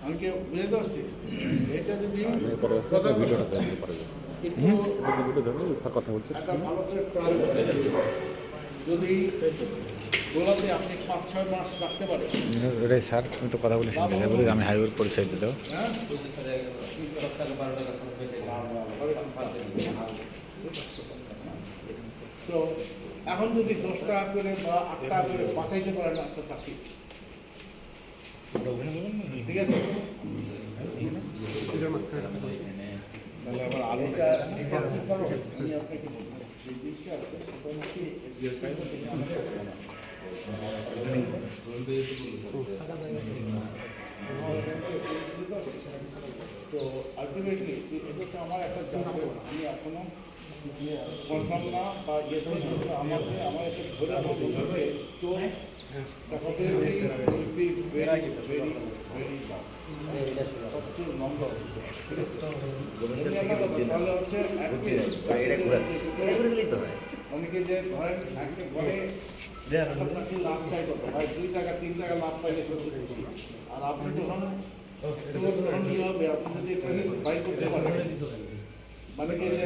আমি কি বুঝতে পারছি এটা যদি কথা বলছে একটা ভালো করে ট্রাই করে যদি গোলাতে আপনি 5-6 মাস রাখতে পারেন এটাই স্যার তুমি তো কথা বলে শুনতে বলি আমি হাইওয়ের পরিচয় দিতে হ্যাঁ তো এখন যদি 10 টাকা করে বা 8 টাকা করে বাঁচাইতে পারেন একটা চাষি, ঠিক আছে? তাহলে আবার আলুটা আমি আপনাকে বলবো যে জিনিসটা আছে সো আলটিমেটলি এটা হচ্ছে আমার একটা জায়গা আমি এখনো কনফার্ম না বা আমাকে আমার একটা ধরে আমার মনে হচ্ছে তো সবচেয়ে নম্বর ঠিক আছে তাহলে হচ্ছে অনেকে যে ধরেন একটা ঘরে চাষি লাভ চাই কত ভাই 2 টাকা 3 টাকা লাভ পাইলে সবচেয়ে খুশি। আর আপনি যখন তখন কি হবে আপনি যদি এটাকে বাই করতে পারেন মানে কি যে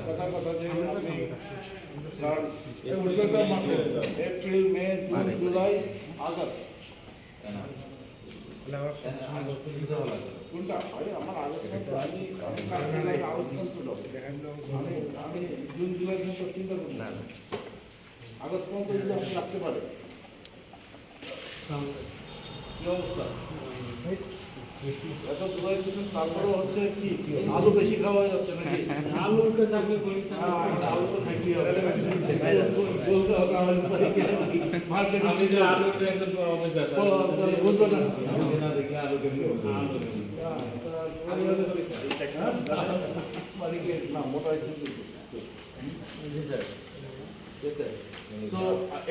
কথা কথা যে আপনি কারণ মাসে April May June July August কোনটা ভাই আমার আগস্ট আমি জুন জুলাই তো চিন্তা করি না আগস্ট পর্যন্ত যদি আপনি রাখতে পারেন কি অবস্থা এত দূরে কিছু তারপরেও হচ্ছে কি আলু বেশি খাওয়া যাচ্ছে নাকি আলু তো চাকরি করি আলু তো খাইতে হবে বলতে হবে মার্কেট আমি যে আলু একদম বলতো না আলু কেমনি না মোটা সো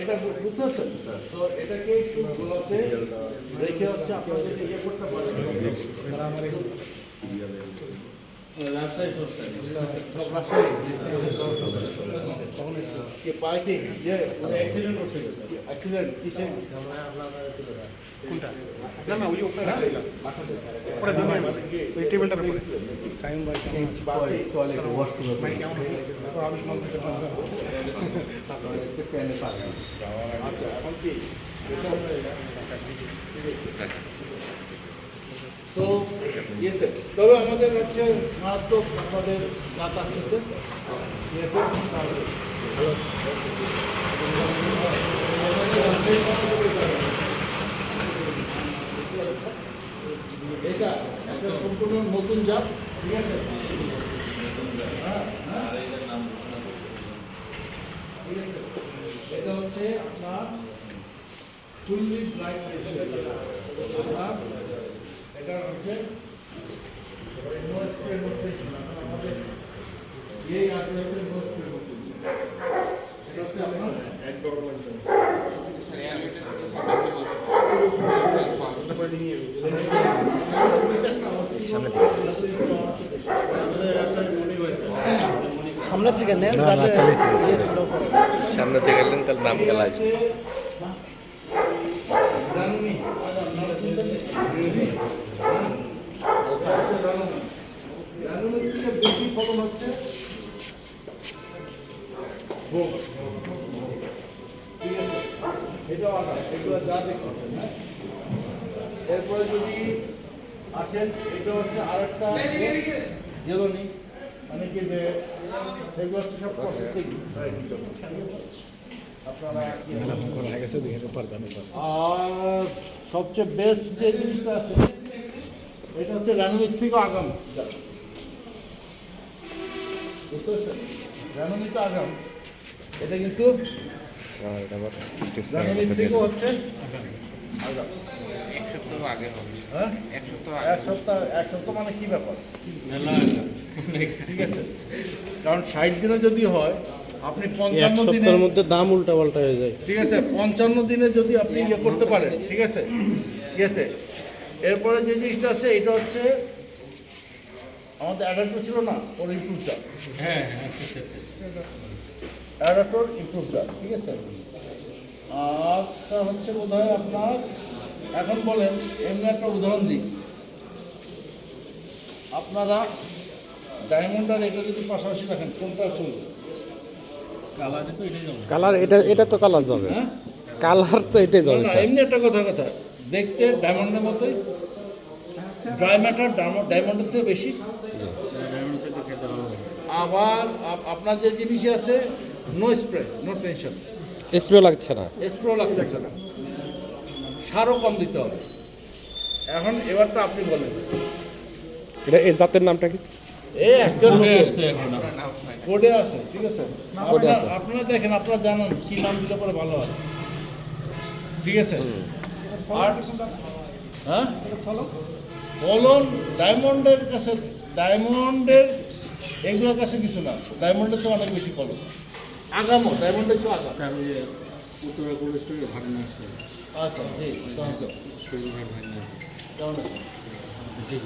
এটা বুঝতে পারছেন সো এটাকে একটু গোলাতে রেখে হচ্ছে আপনাদের ইয়ে করতে পারেন রাজশাহী সব রাজশাহী কি পায় কি যে অ্যাক্সিডেন্ট করছে অ্যাক্সিডেন্ট কিসে কোনটা না না ওই ওপরে রাখছিলাম ওপরে দিনে ওই টেবিলটার উপরে টাইম বাই বাকি টয়লেট ওয়াশরুম মানে কেমন আছে তো আমি মন থেকে তারপরে এসে ফ্যানে পাই আচ্ছা এখন কি সো ইয়েতে তবে আমাদের হচ্ছে মারাত্মক আমাদের রাত আসতেছে ইয়েতে এটা একটা সম্পূর্ণ নতুন জাত ঠিক আছে ঠিক আছে এটা হচ্ছে আপনার ফুললি ড্রাই আপনার এটা হচ্ছে নো স্প্রে নোটেশন আমাদের এই আগে হচ্ছে নো স্প্রে নোটেশন এটা হচ্ছে আপনার এক গভর্নমেন্ট সামনে থেকে নেন সামনে থেকে নেন তাহলে নাম গেলা আসবে বেশি ফলন হচ্ছে ঠিক আছে এটাও আলাদা এগুলো যা দেখতেছেন হ্যাঁ এরপরে যদি আসেন এটা হচ্ছে আরেকটা জেলনি মানে কি যে সেগুলো হচ্ছে সব প্রসেসিং আপনারা আর সবচেয়ে বেস্ট যে জিনিসটা আছে এটা হচ্ছে রানুমিক থেকে আগাম বুঝতে পারছেন রানুমিক আগাম এটা কিন্তু রানুমিক থেকে হচ্ছে আগাম এক সপ্তাহ আগে হবে হ্যাঁ এক সপ্তাহ মানে কি ব্যাপার ঠিক আছে কারণ 60 দিনে যদি হয় আপনি 55 দিনের মধ্যে দাম উল্টা পাল্টা হয়ে যায় ঠিক আছে 55 দিনে যদি আপনি ইয়ে করতে পারেন ঠিক আছে ইয়েতে এরপরে যে জিনিসটা আছে এটা হচ্ছে আমাদের অ্যাডাপ্টর ছিল না ওর ইমপ্রুভটা হ্যাঁ অ্যাডাপ্টর ইমপ্রুভটা ঠিক আছে আরটা হচ্ছে বোধহয় আপনার এখন বলেন এমনি একটা উদাহরণ দিই, আপনারা ডায়মন্ড আর এটা যদি পাশাপাশি রাখেন কোনটা চলবে? কালার এটা তো কালার যাবে, হ্যাঁ কালার তো এটাই না যাবে না, স্যার। এমনি একটা কথা দেখতে ডায়মন্ডের মতোই, ড্রাই ম্যাটার ডায়মন্ডের থেকে বেশি। আবার আপনার যে জিনিসই আছে no spray, no tension, spray লাগছে না। স্প্রে লাগতেছে না, সারও কম দিতে হবে। এখন এবারটা আপনি বলেন, এটা এই জাতের নামটা কি? এই একটা কোডে আছে, ঠিক আছে? কোডে আছে। আপনারা দেখেন, আপনারা জানেন কি নাম দিলে পরে ভালো হয়, ঠিক আছে? আর হ্যাঁ ফলন ডায়মন্ডের কাছে, ডায়মন্ডের এগুলোর কাছে কিছু না, ডায়মন্ডের তো অনেক বেশি ফলন, আগামো ডায়মন্ডের তো আগাম। আচ্ছা জি, কেমন আছেন?